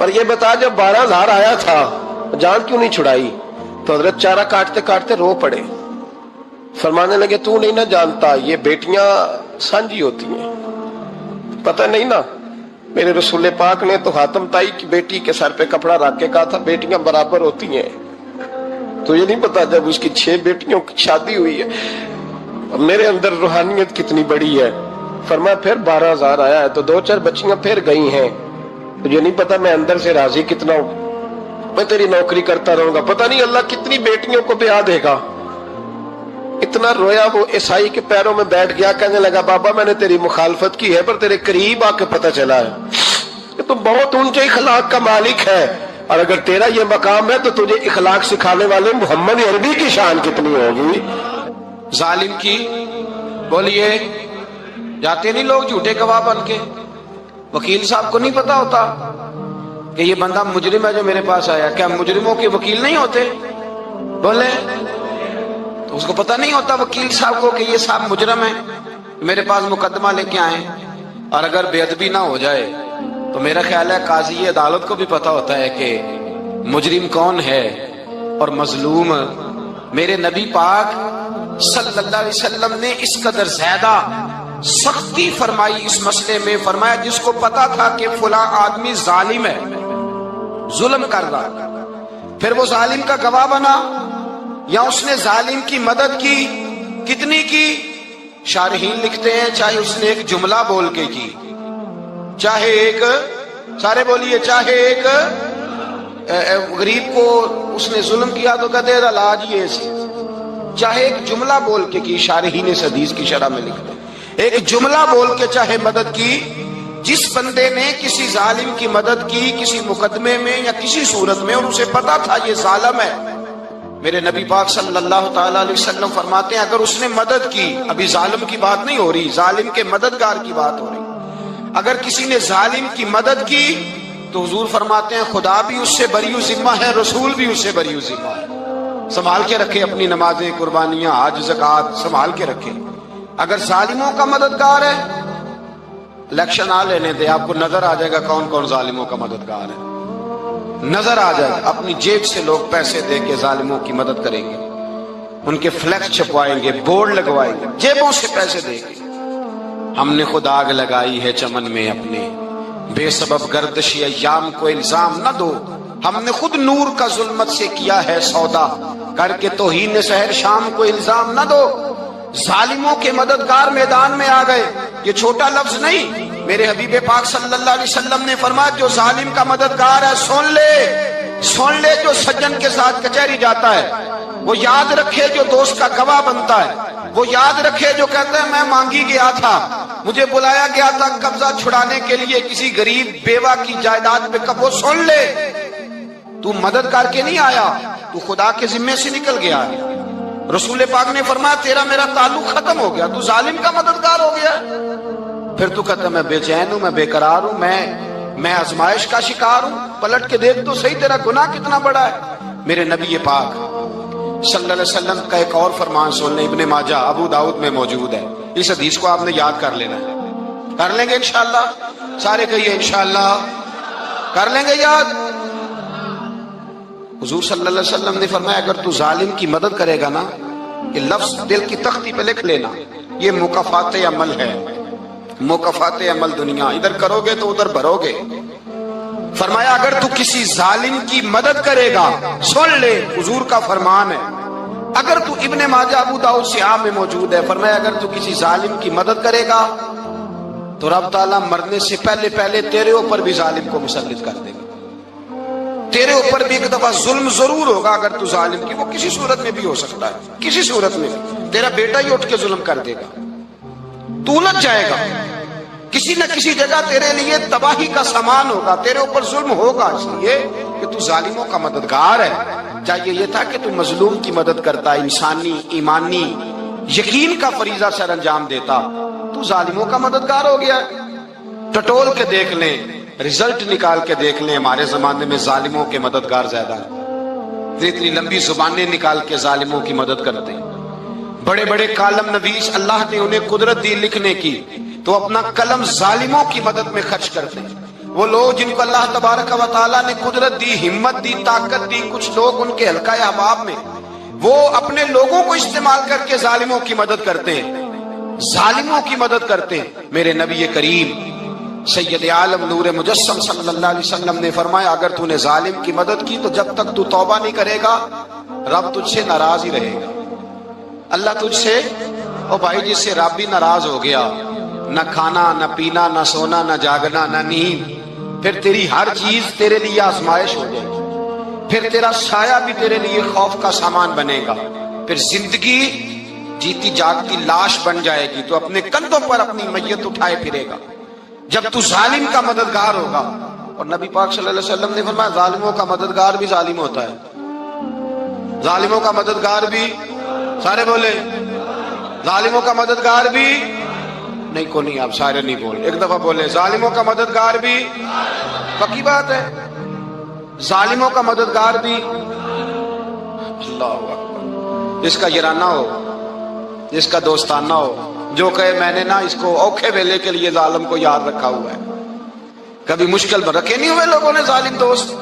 پر یہ بتا جب 12,000 آیا تھا جان کیوں نہیں چھڑائی؟ تو حضرت چارہ کاٹتے کاٹتے رو پڑے، فرمانے لگے تو نہیں نہ جانتا یہ بیٹیاں سانجی ہوتی ہیں، پتہ نہیں نا؟ میرے رسول پاک نے تو حاتم تائی کی بیٹی کے سر پہ کپڑا رکھ کے کہا تھا بیٹیاں برابر ہوتی ہیں، تو یہ نہیں پتا جب اس کی 6 بیٹیوں کی شادی ہوئی ہے میرے اندر روحانیت کتنی بڑی ہے۔ فرمایا پھر 12,000 آیا ہے تو 2-4 بچیاں پھر گئی ہیں، تجھے نہیں پتا میں اندر سے راضی کتنا ہوں، میں تیری نوکری کرتا رہوں گا، پتہ نہیں اللہ کتنی بیٹیوں کو بیاہ دے گا۔ اتنا رویا وہ عیسائی کے پیروں میں بیٹھ گیا، کہنے لگا بابا میں نے تیری مخالفت کی ہے پر تیرے قریب آ کے پتہ چلا ہے کہ تم بہت اونچے اخلاق کا مالک ہے، اور اگر تیرا یہ مقام ہے تو تجھے اخلاق سکھانے والے محمد عربی کی شان کتنی ہوگی۔ ظالم کی بولیے جاتے نہیں لوگ جھوٹے گواہ بن کے، وکیل صاحب کو نہیں پتا ہوتا کہ یہ بندہ مجرم ہے جو میرے پاس آیا، کیا مجرموں کے وکیل نہیں ہوتے؟ بولے تو اس کو پتہ نہیں ہوتا وکیل صاحب کو کہ یہ صاحب مجرم ہے، میرے پاس مقدمہ لے کے آئے، اور اگر بے ادبی نہ ہو جائے تو میرا خیال ہے قاضی عدالت کو بھی پتہ ہوتا ہے کہ مجرم کون ہے اور مظلوم۔ میرے نبی پاک صلی اللہ علیہ وسلم نے اس قدر زیادہ سختی فرمائی اس مسئلے میں، فرمایا جس کو پتا تھا کہ فلاں آدمی ظالم ہے، ظلم کر رہا، پھر وہ ظالم کا گواہ بنا یا اس نے ظالم کی مدد کی، کتنی کی؟ شارحین لکھتے ہیں چاہے اس نے ایک جملہ بول کے کی، چاہے ایک، سارے بولیے، چاہے ایک غریب کو اس نے ظلم کیا تو کہتے ہیں علاج یہ سی، چاہے ایک جملہ بول کے کی، شارحین اس حدیث کی شرح میں لکھتے ہیں ایک جملہ بول کے چاہے مدد کی، جس بندے نے کسی ظالم کی مدد کی کسی مقدمے میں یا کسی صورت میں اور اسے پتا تھا یہ ظالم ہے، میرے نبی پاک صلی اللہ تعالیٰ علیہ وسلم فرماتے ہیں اگر اس نے مدد کی، ابھی ظالم کی بات نہیں ہو رہی، ظالم کے مددگار کی بات ہو رہی، اگر کسی نے ظالم کی مدد کی تو حضور فرماتے ہیں خدا بھی اس سے بری و ذمہ ہے، رسول بھی اس سے بری و ذمہ ہے۔ سنبھال کے رکھے اپنی نمازیں، قربانیاں، حج، زکوٰۃ سنبھال کے رکھے۔ اگر ظالموں کا مددگار ہے، الیکشن آ لینے دے، آپ کو نظر آ جائے گا کون کون ظالموں کا مددگار ہے، نظر آ جائے گا۔ اپنی جیب سے لوگ پیسے دے کے ظالموں کی مدد کریں گے، ان کے فلیکس چھپوائیں گے، بورڈ لگوائیں گے، جیبوں سے پیسے دے گے۔ ہم نے خود آگ لگائی ہے چمن میں اپنے، بے سبب گردشی ایام کو الزام نہ دو، ہم نے خود نور کا ظلمت سے کیا ہے سودا، کر کے توہین سحر شام کو الزام نہ دو۔ ظالموں کے مددگار میدان میں آ گئے، یہ چھوٹا لفظ نہیں، میرے حبیب پاک صلی اللہ علیہ وسلم نے فرمایا جو ظالم کا مددگار ہے سن لے جو سجن کے ساتھ کچہری جاتا ہے، وہ یاد رکھے جو دوست کا گواہ بنتا ہے، وہ یاد رکھے جو کہتا ہے میں مانگی گیا تھا، مجھے بلایا گیا تھا قبضہ چھڑانے کے لیے کسی غریب بیوہ کی جائیداد پہ، وہ سن لے تو مدد کر کے نہیں آیا، تو خدا کے ذمے سے نکل گیا ہے۔ رسول پاک نے فرمایا تیرا میرا تعلق ختم ہو گیا، تو ظالم کا مددگار ہو گیا، پھر تو کہتا میں بے چین ہوں، میں بے قرار ہوں، میں آزمائش کا شکار ہوں، پلٹ کے دیکھ تو صحیح تیرا گناہ کتنا بڑا ہے۔ میرے نبی پاک صلی اللہ علیہ وسلم کا ایک اور فرمان سن لیں، ابن ماجہ ابو داؤد میں موجود ہے، اس حدیث کو آپ نے یاد کر لینا ہے، کر لیں گے انشاءاللہ، سارے کہیے انشاءاللہ، کر لیں گے یاد۔ حضور صلی اللہ علیہ وسلم نے فرمایا اگر تو ظالم کی مدد کرے گا نا، یہ لفظ دل کی تختی پہ لکھ لینا، یہ مکافات عمل ہے، مکافات عمل دنیا، ادھر کرو گے تو ادھر بھرو گے۔ فرمایا اگر تو کسی ظالم کی مدد کرے گا، سن لے حضور کا فرمان ہے، اگر تو ابن ماجہ ابو داؤد سیاہ میں موجود ہے، فرمایا اگر تو کسی ظالم کی مدد کرے گا تو رب تعالیٰ مرنے سے پہلے تیرے اوپر بھی ظالم کو مسلط کر دے گا، تیرے اوپر بھی ایک دفعہ ظلم ضرور ہوگا اگر تو ظالم کی، وہ کسی صورت میں بھی ہو سکتا ہے، کسی صورت میں تیرا بیٹا ہی اٹھ کے ظلم کر دے گا، تو الجھ جائے گا، کسی نہ کسی جگہ تیرے لیے تباہی کا سامان ہوگا، تیرے اوپر ظلم ہوگا، اس لیے کہ تو ظالموں کا مددگار ہے۔ چاہیے یہ تھا کہ تو مظلوم کی مدد کرتا، انسانی ایمانی یقین کا فریضہ سر انجام دیتا، تو ظالموں کا مددگار ہو گیا۔ ٹٹول کے دیکھ لیں، رزلٹ نکال کے دیکھ لیں، ہمارے زمانے میں ظالموں کے مددگار زیادہ ہیں، اتنی لمبی زبانیں نکال کے ظالموں کی مدد کرتے ہیں، بڑے بڑے کالم نویس اللہ نے انہیں قدرت دی لکھنے کی، تو اپنا قلم ظالموں کی مدد میں خرچ کرتے ہیں، وہ لوگ جن کو اللہ تبارک و تعالیٰ نے قدرت دی، ہمت دی، طاقت دی، کچھ لوگ ان کے حلقہ احباب میں وہ اپنے لوگوں کو استعمال کر کے ظالموں کی مدد کرتے ہیں، ظالموں کی مدد کرتے ہیں۔ میرے نبی کریم سید عالم نور مجسم صلی اللہ علیہ وسلم نے فرمایا اگر تو نے ظالم کی مدد کی تو جب تک تو توبہ نہیں کرے گا رب تجھ سے ناراض ہی رہے گا۔ اللہ تجھ سے، او بھائی جس سے رب بھی ناراض ہو گیا، نہ کھانا نہ پینا نہ سونا نہ جاگنا نہ نیند، پھر تیری ہر چیز تیرے لیے آزمائش ہو جائے گی، پھر تیرا سایہ بھی تیرے لیے خوف کا سامان بنے گا، پھر زندگی جیتی جاگتی لاش بن جائے گی، تو اپنے کندھوں پر اپنی میت اٹھائے پھرے گا جب تو ظالم کا مددگار ہوگا۔ اور نبی پاک صلی اللہ علیہ وسلم نے فرمایا ظالموں کا مددگار بھی ظالم ہوتا ہے، ظالموں کا مددگار بھی، سارے بولے ظالموں کا مددگار بھی نہیں، کو نہیں، آپ سارے نہیں بولے، ایک دفعہ بولے ظالموں کا مددگار بھی، پکی بات ہے، ظالموں کا مددگار بھی۔ اللہ اکبر، جس کا یارانہ ہو، جس کا دوستانہ ہو، جو کہے میں نے نا اس کو اوکھے ویلے کے لیے ظالم کو یاد رکھا ہوا ہے۔ کبھی مشکل میں رکھے نہیں ہوئے لوگوں نے ظالم دوست،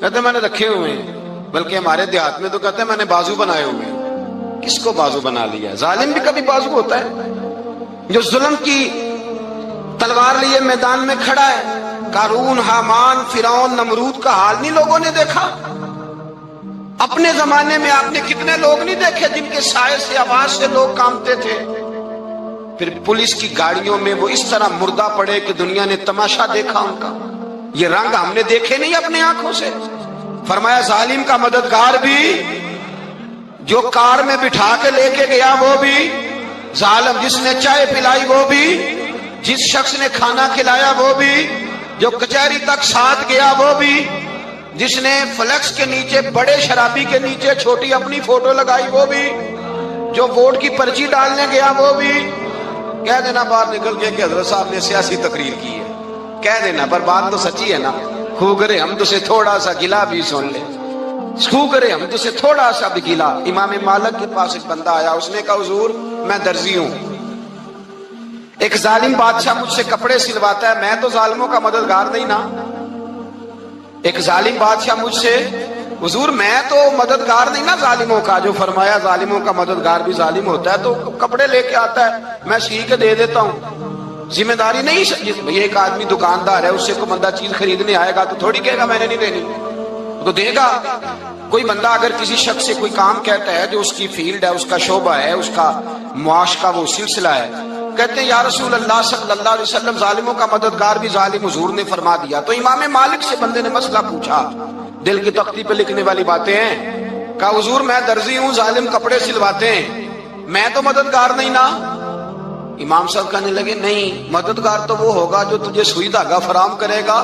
کہتے میں نے رکھے ہوئے ہیں، بلکہ ہمارے دیہات میں تو کہتے ہیں میں نے بازو بنائے ہوئے ہیں۔ کس کو بازو بنا لیا؟ ظالم بھی کبھی بازو ہوتا ہے، جو ظلم کی تلوار لیے میدان میں کھڑا ہے۔ قارون، حامان، فرعون، نمرود کا حال نہیں لوگوں نے دیکھا؟ اپنے زمانے میں آپ نے کتنے لوگ نہیں دیکھے جن کے سائے سے، آواز سے لوگ کانپتے تھے؟ پھر پولیس کی گاڑیوں میں وہ اس طرح مردہ پڑے کہ دنیا نے تماشا دیکھا ان کا۔ یہ رنگ ہم نے دیکھے نہیں اپنے آنکھوں سے۔ فرمایا ظالم کا مددگار بھی، جو کار میں بٹھا کے لے کے گیا وہ بھی ظالم، جس نے چائے پلائی وہ بھی، جس شخص نے کھانا کھلایا وہ بھی، جو کچہری تک ساتھ گیا وہ بھی، جس نے فلیکس کے نیچے، بڑے شرابی کے نیچے چھوٹی اپنی فوٹو لگائی وہ بھی، جو ووٹ کی پرچی ڈالنے گیا وہ بھی۔ کہہ دینا باہر نکل کے کہ حضرت صاحب نے سیاسی تقریر کی ہے، کہہ دینا، پر بات تو سچی ہے نا۔ خو کرے ہم تو سے تھوڑا سا گلا بھی سن لے، خو کرے ہم تو سے تھوڑا سا بھی گلا۔ امام مالک کے پاس ایک بندہ آیا، اس نے کہا حضور میں درزی ہوں، ایک ظالم بادشاہ مجھ سے کپڑے سلواتا ہے، میں تو ظالموں کا مددگار نہیں نا۔ ایک ظالم بادشاہ مجھ سے، حضور میں تو مددگار نہیں نا ظالموں کا۔ جو فرمایا ظالموں کا مددگار بھی ظالم ہوتا ہے، تو کپڑے لے کے آتا ہے میں سی کے دے دیتا ہوں، ذمہ داری نہیں۔ ایک آدمی دکاندار ہے، اس سے کوئی بندہ چیز خریدنے آئے گا تو تھوڑی کہے گا میں نے نہیں دینی، تو دے گا۔ کوئی بندہ اگر کسی شخص سے کوئی کام کہتا ہے جو اس کی فیلڈ ہے، اس کا شعبہ ہے، اس کا معاش کا وہ سلسلہ ہے، کہتے ہیں یا رسول اللہ صلی اللہ علیہ وسلم ظالموں کا مددگار بھی ظالم، حضور نے فرما دیا۔ تو امام مالک سے بندے نے مسئلہ پوچھا، دل کی تختی پہ لکھنے والی باتیں ہیں، کہا حضور میں درزی ہوں، ظالم کپڑے سلواتے ہیں، میں تو مددگار نہیں نا۔ امام صاحب کہنے لگے نہیں، مددگار تو وہ ہوگا جو تجھے سوئی دھاگا فراہم کرے گا